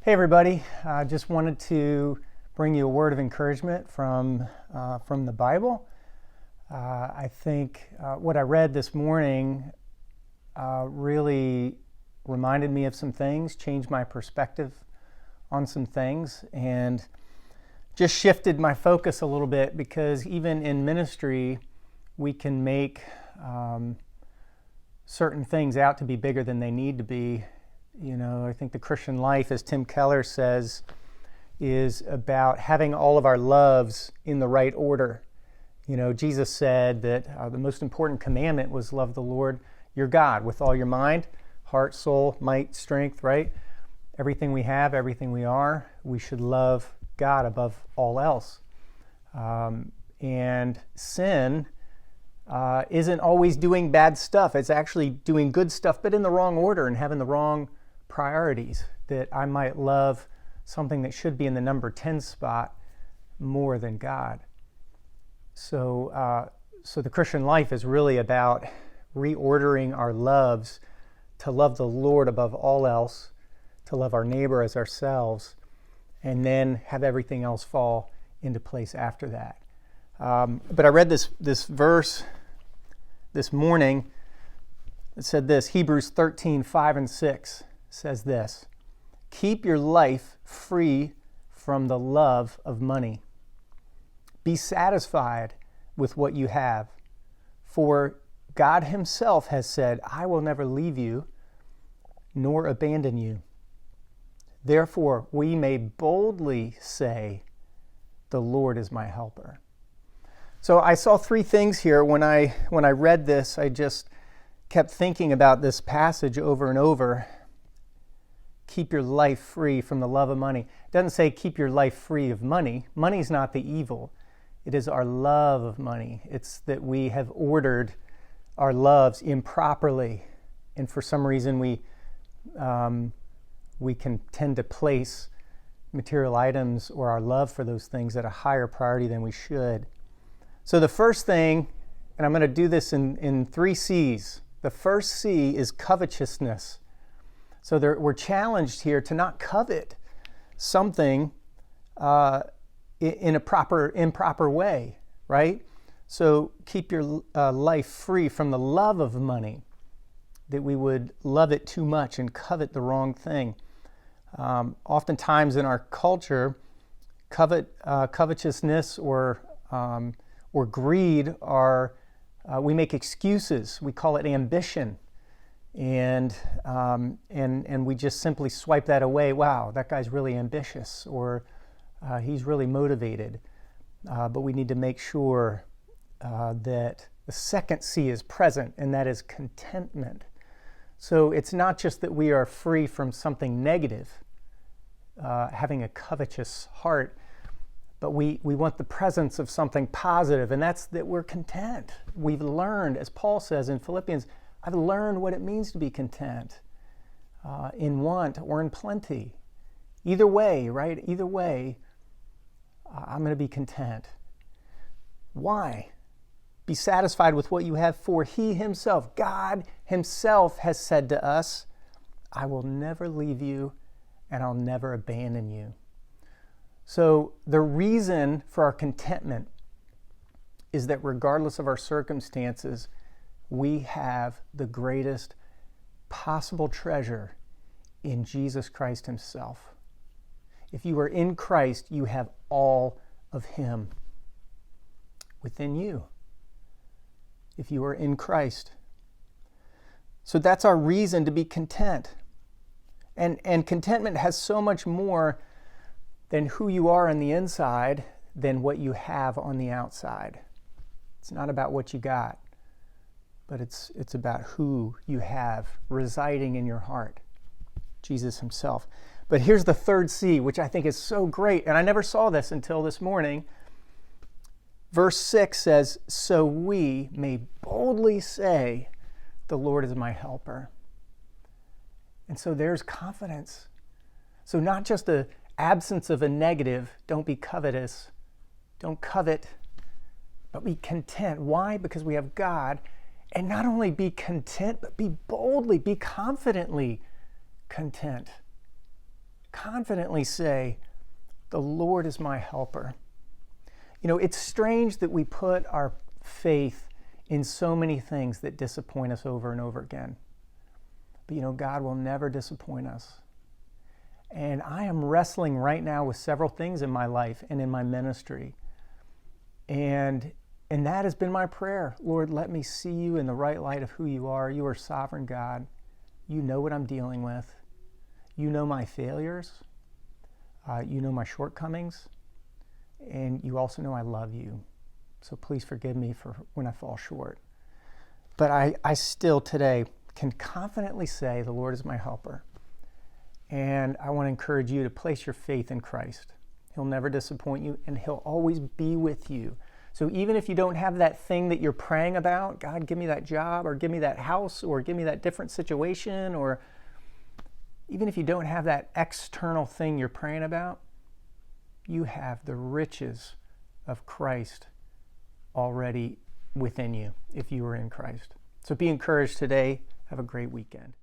Hey everybody, I just wanted to bring you a word of encouragement from the Bible. I think what I read this morning really reminded me of some things, changed my perspective on some things, and just shifted my focus a little bit, because even in ministry we can make certain things out to be bigger than they need to be. You know, I think the Christian life, as Tim Keller says, is about having all of our loves in the right order. You know, Jesus said that the most important commandment was love the Lord your God with all your mind, heart, soul, might, strength, right? Everything we have, everything we are, we should love God above all else. And sin isn't always doing bad stuff. It's actually doing good stuff, but in the wrong order and having the wrong priorities, that I might love something that should be in the number 10 spot more than God. So the Christian life is really about reordering our loves to love the Lord above all else, to love our neighbor as ourselves, and then have everything else fall into place after that. But I read this verse this morning. It said this, Hebrews 13:5-6 says this: keep your life free from the love of money. Be satisfied with what you have, for God himself has said, I will never leave you nor abandon you. Therefore, we may boldly say, the Lord is my helper. So I saw three things here. When I read this, I just kept thinking about this passage over and over. Keep your life free from the love of money. It doesn't say keep your life free of money. Money's not the evil. It is our love of money. It's that we have ordered our loves improperly. And for some reason we can tend to place material items or our love for those things at a higher priority than we should. So the first thing, and I'm going to do this in 3 C's. The first C is covetousness. So we're challenged here to not covet something in a improper way, right? So keep your life free from the love of money, that we would love it too much and covet the wrong thing. Oftentimes in our culture, covetousness or greed we make excuses. We call it ambition. And we just simply swipe that away. Wow, that guy's really ambitious, or he's really motivated. But we need to make sure that the second C is present, and that is contentment. So it's not just that we are free from something negative, having a covetous heart, but we want the presence of something positive, and that's that we're content. We've learned, as Paul says in Philippians, I've learned what it means to be content in want or in plenty. Either way, right? Either way, I'm going to be content. Why? Be satisfied with what you have, for he himself, God himself, has said to us, I will never leave you and I'll never abandon you. So the reason for our contentment is that regardless of our circumstances, we have the greatest possible treasure in Jesus Christ himself. If you are in Christ, you have all of him within you. If you are in Christ. So that's our reason to be content. And contentment has so much more than who you are on the inside than what you have on the outside. It's not about what you got, but it's about who you have residing in your heart, Jesus himself. But here's the third C, which I think is so great, and I never saw this until this morning. Verse 6 says, so we may boldly say, the Lord is my helper. And so there's confidence. So not just the absence of a negative, don't be covetous, don't covet, but be content. Why? Because we have God. And not only be content, but be boldly, be confidently content. confidently say, the Lord is my helper. You know, it's strange that we put our faith in so many things that disappoint us over and over again. But you know, God will never disappoint us. And I am wrestling right now with several things in my life and in my ministry. And that has been my prayer. Lord, let me see you in the right light of who you are. You are sovereign God. You know what I'm dealing with. You know my failures. You know my shortcomings. And you also know I love you. So please forgive me for when I fall short. But I still today can confidently say the Lord is my helper. And I want to encourage you to place your faith in Christ. He'll never disappoint you, and he'll always be with you. So even if you don't have that thing that you're praying about, God, give me that job, or give me that house, or give me that different situation, or even if you don't have that external thing you're praying about, you have the riches of Christ already within you if you are in Christ. So be encouraged today. Have a great weekend.